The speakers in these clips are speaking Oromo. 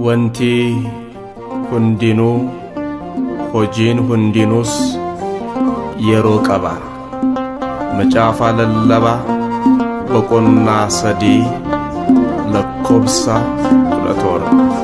wanti hundinuu hojiin hundinuus yeroo qaba. Macaafa lallabaa boqonnaa 3 lakkoobsa 17.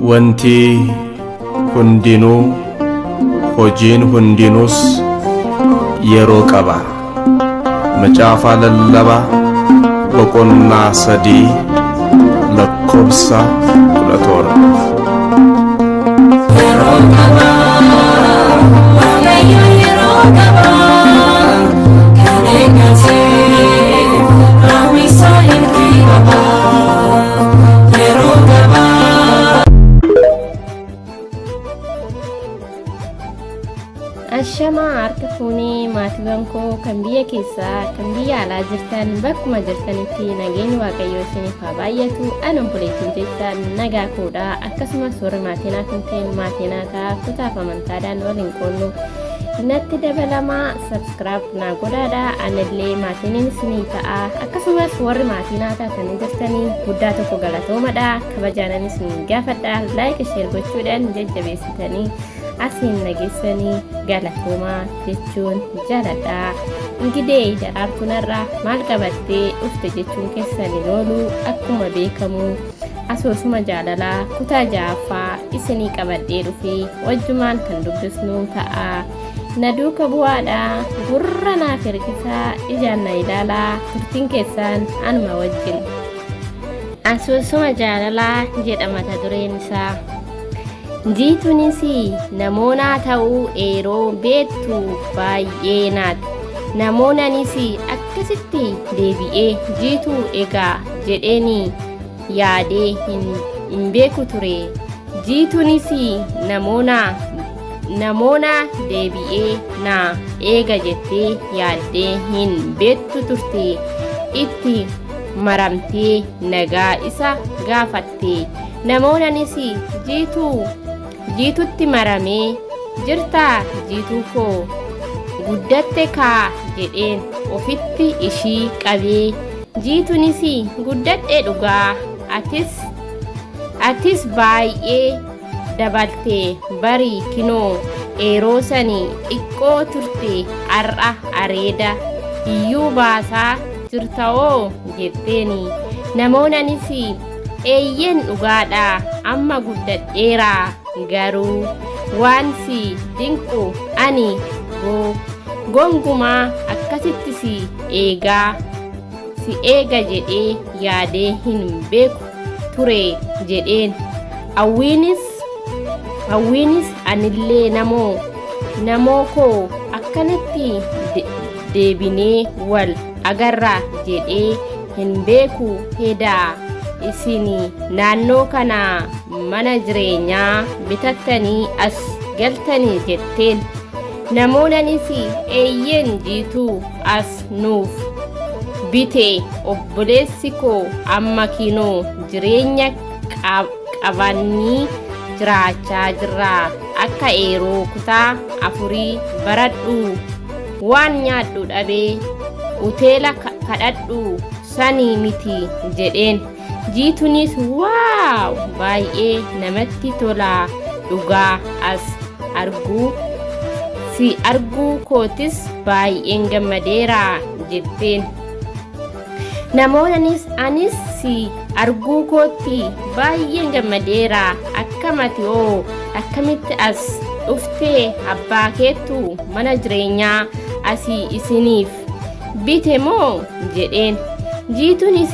Wanti hundinuu hojiin hundinuus yeroo qaba. Macaafa lallabaa boqonnaa 3 lakkoobsa 17. Asoosamaa harka fuunee maatiiwwan koo kan biyya keessaa kan biyya alaa jirtan bakkuma jirtanitti nageenyi waaqayyoo isiniif haa baay'atu. Ani obboleettiin keessan nagaa koodha. Akkasumas warri maatiin afinteen maatiin aadaa kutaaf amantaadhaan waliin qoonnu natti dabalamaa subscribe naa godhaadha. Anillee maatiin isinii ta'a. Akkasumas warri maatiin aadaa kan jirtanii guddaa tokko galatoomadha. Kabajaanan isin gaafadha. Like share gochuudhaan jajjabeessitanii asiin nageessanii galatoomaa jechuun jaaladha. Ingidee daraartuunarraa maal qabattee dhufte jechuun keessaniin oolu akkuma beekamu asoosuma jaalalaa kutaa 6ffaa isinii qabadhee dhufee wajjumaan kan dubbisnu ta'a. Na duuka bu'aadha. Gurra naaf hirkisaa ijaan na ilaalaa. Turtiin keessan anuma wajjin. Asoosuma jaalalaa jedha mata dureen isaa. Jiituunis namoota ta'uu yeroo beektu baay'ee naati. Namoonnis akkasitti deebi'ee jiituu egaa jedheeni yaadee hin beeku ture. Jiituunis namoota deebi'ee na eega jettee yaaddee hin beektu turte. Itti maramtee nagaa isa gaafatte. Namoonnis jiitutti maramee jirtaa jiituu koo guddatte kaa jedheen ofitti ishii qabee. Jiituunis guddadhe dhugaa atis baay'ee dabalte barii kinoo yeroo sanii xiqqoo turte har'a areeda iyyuu baasaa jirtawoo jetteeni. Namoonnis eeyyeen dhugaadha amma guddadheeraa garuu waan si dinqu ani gongumaa akkasitti si eega jedhee yaadee hin beeku ture jedheen. Hawwiinis anillee namoo koo akkanatti deebinee wal agarra jedhee hin beeku hedaa. Isin naannoo kana mana jireenyaa bitattanii as galtanii jetteen. Namoonnis eeyyeen jiituu as nuuf bite obboleessi koo amma kinoo jireenya qabannii jiraachaa jirra. Akka yeroo kutaa 4 baradhu waan nyaadhu dhabee hoteela kadhadhu sanii miti jedheen. Jiituunis waaw baay'ee namatti tola dhugaa as arguu kootis baay'een gammadeera jetteen. Namoonnis anis si arguu kootti baay'een gammadeera. Akkamitti as dhuftee abbaa keettu mana jireenyaa asii isiniif bite moo jedheen. Jiituunis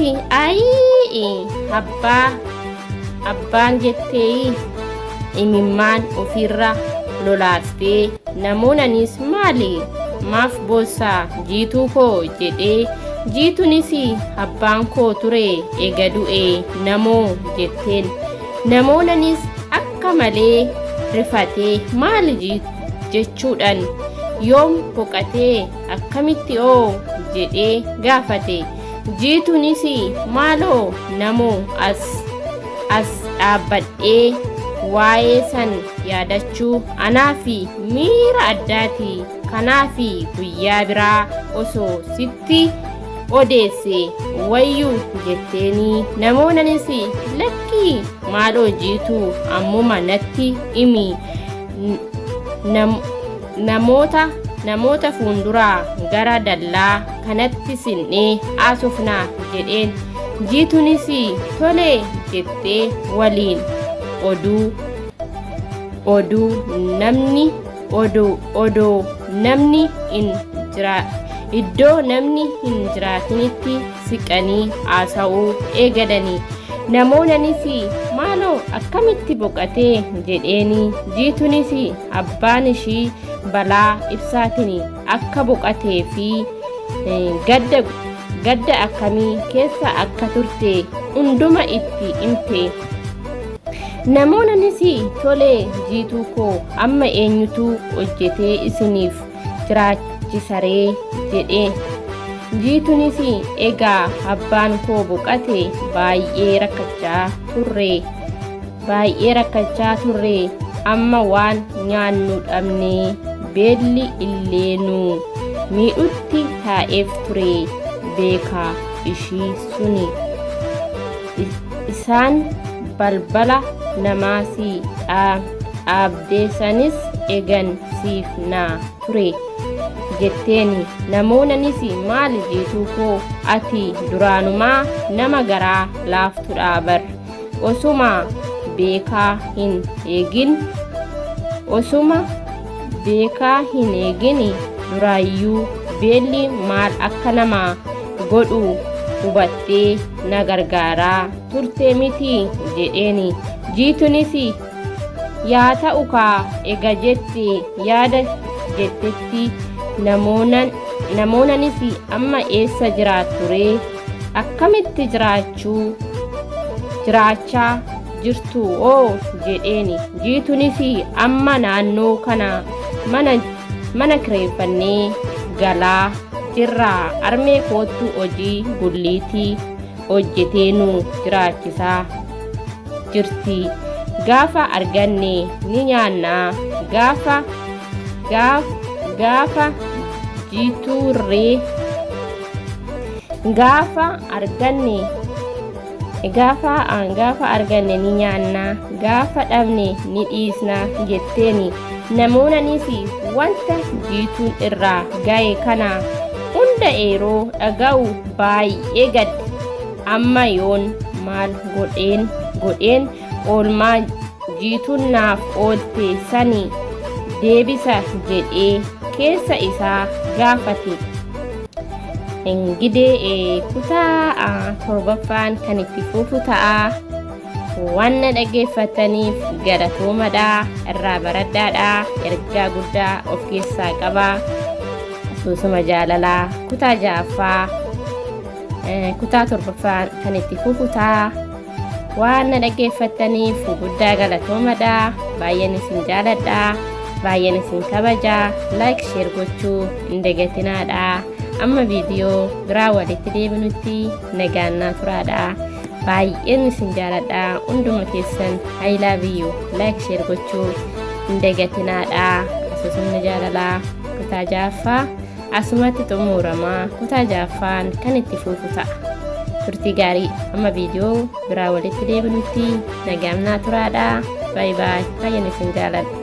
abbaan jettee imimmaan ofirra lolaaftee namoonnis maali maaf boossaa jiituu koo jedhee jiituunis abbaan koo ture ega du'e namoo jetteen namoonnis akka malee rifatee maali jechuudhaan yoom boqatee akkamitti oo jedhee gaafate. Jiituunis maaloo namoo as dhaabbadhee waa'ee san yaadachuu anaafi miira addaati kanaafi guyyaa biraa osoo sitti odeesse wayyuu jetteeni namoonnis lakkii maaloo jiituu ammuma natti himi namoota fuunduraa gara dallaa kanatti sinnee haasofnaa jedheen. Jiituunis tolee jettee waliin oduu namni iddoo namni hin jiraatinitti siqanii haasa'uu eegalanii namoonnis maaloo akkamitti boqatee jedheeni. Jiituunis abbaan ishii balaa ibsaatiin akka boqatee fi gadda akkamii keessa akka turte hunduma itti himte. Namoonnis tolee jiituu koo amma eenyutu hojjetee isiniif jiraachisaree jedheen. Jiituunis egaa abbaan koo boqate baay'ee rakkachaa turre amma waan nyaannu dhabnee beelli illee nu miidhutti taa'eef ture beekaa ishii suni isaan balbala namaas dhaabdeessanis egan siif naa ture jetteeni. Namoonnis maali jiituu koo ati duraanumaa nama garaa laaftudha bar osuma beekaa hin eegin duraayyuu beelli maal akka nama godhu hubattee na gargaaraa turte miti jedheeni. Jiituunis yaa ta'u kaa ega jette yaada jettetti namoonnis amma eessa jiraatture akkamitti jiraachaa jirtu oo jedheeni. Jiituunis amma naannoo kana mana kireeffannee galaa jirraa armee koottu hojii gulliitii hojjetee nu jiraachisaa jirti gaafa arganne ni nyaannaa gaafa jiituurree gaafa arganne ni nyaannaa gaafa dhabne ni dhiisnaa jetteeni. Namoonnis wanta jiituun irraa ga'e kana hunda yeroo dhaga'u baay'ee gadde. Amma yoon maal godheen oolmaa jiituun naaf oolte sani deebisa jedhee keessa isaa gaafate. Engidee kutaa torbaffaan kan itti fufu ta'a. Waan dhaggeeffataniif galatoomaa irraa baradhaadha. Ergaa guddaa of keessaa qaba. Asoosamaa jaalalaa kutaa ja'affaa kutaa torbaffaan kan itti fufu ta'a. Waan dhaggeeffataniif guddaa galatoomaa. Baay'een isin jaaladha. Baay'een isin kabaja. Like share gochuu hin dagatinaadha. Amma viidiyoo biraa walitti deebinutti nagaannaa turaadha. Baay'een isin jaaladha. Hunduma keessan I love you. Like share gochuu hin dagatinaadha. Asoosamni jaalalaa kutaa ja'affaa asumatti xumurama. Kutaa ja'affaan kan itti fufu ta'a. Turtii gaarii. Amma viidiyoo biraa walitti deebinutti nagaannaa turaadha. Bye bye. Baay'een isin jaaladha.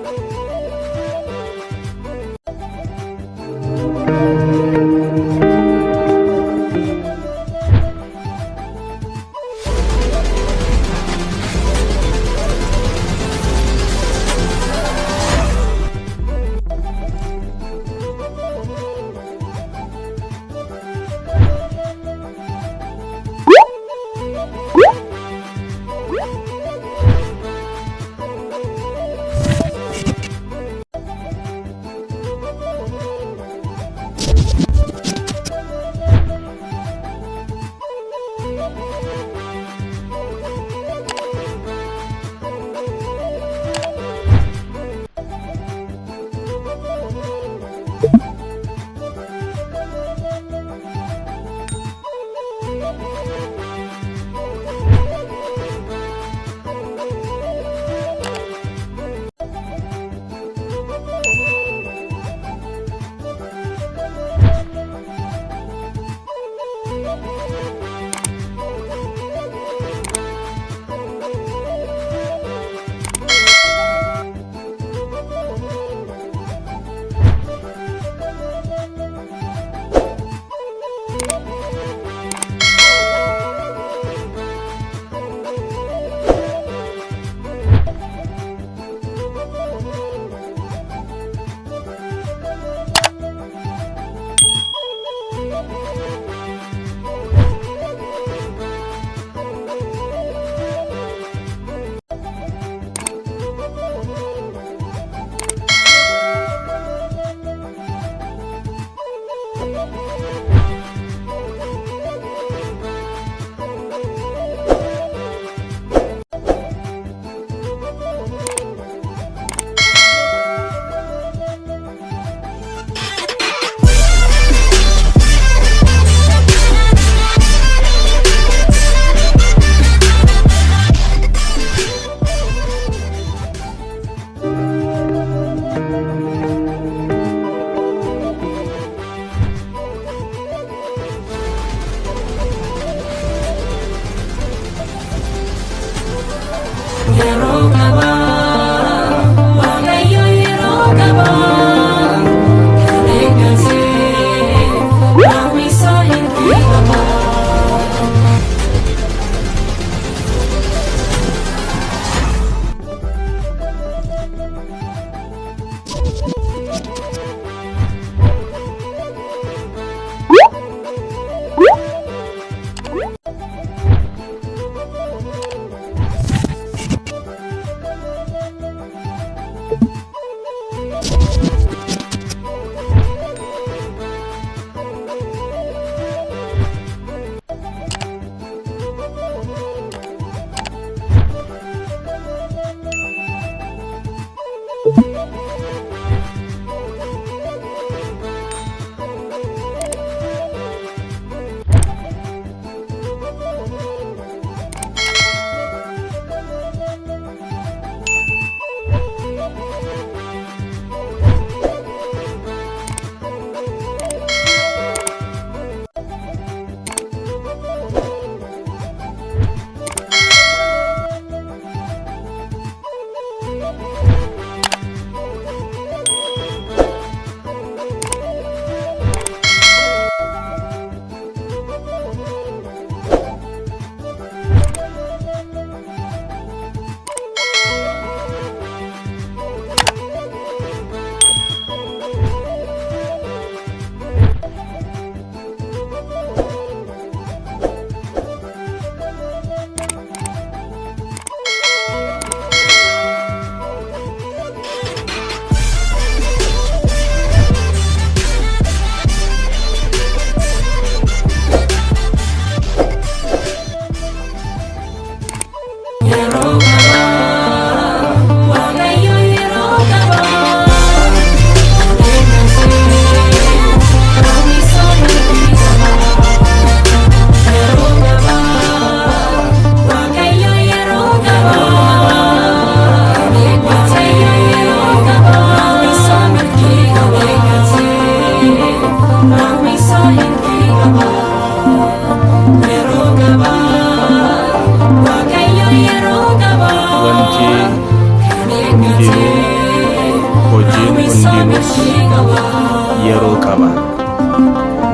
yeroo qaba.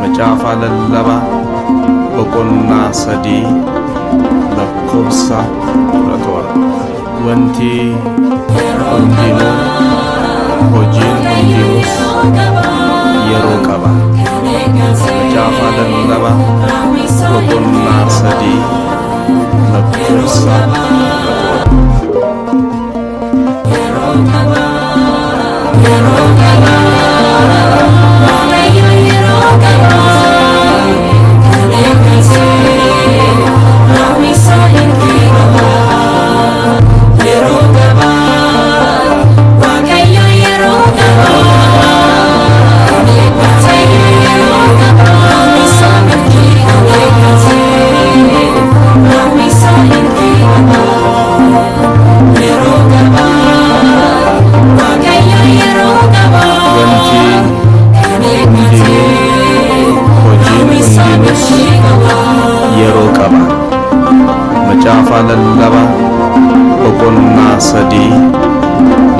Macaafa lallabaa boqonnaa 3 lakkoofsa 17. Wanti hundinuu hojiin hundinuus yeroo qaba. Macaafa lallabaa boqonnaa 3 lakkoofsa 17. yeroo qaba macaafa lallabaa boqonnaa 3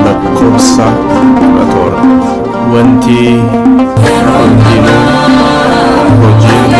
lakkoofsa 17 wanti hundinuu hojiin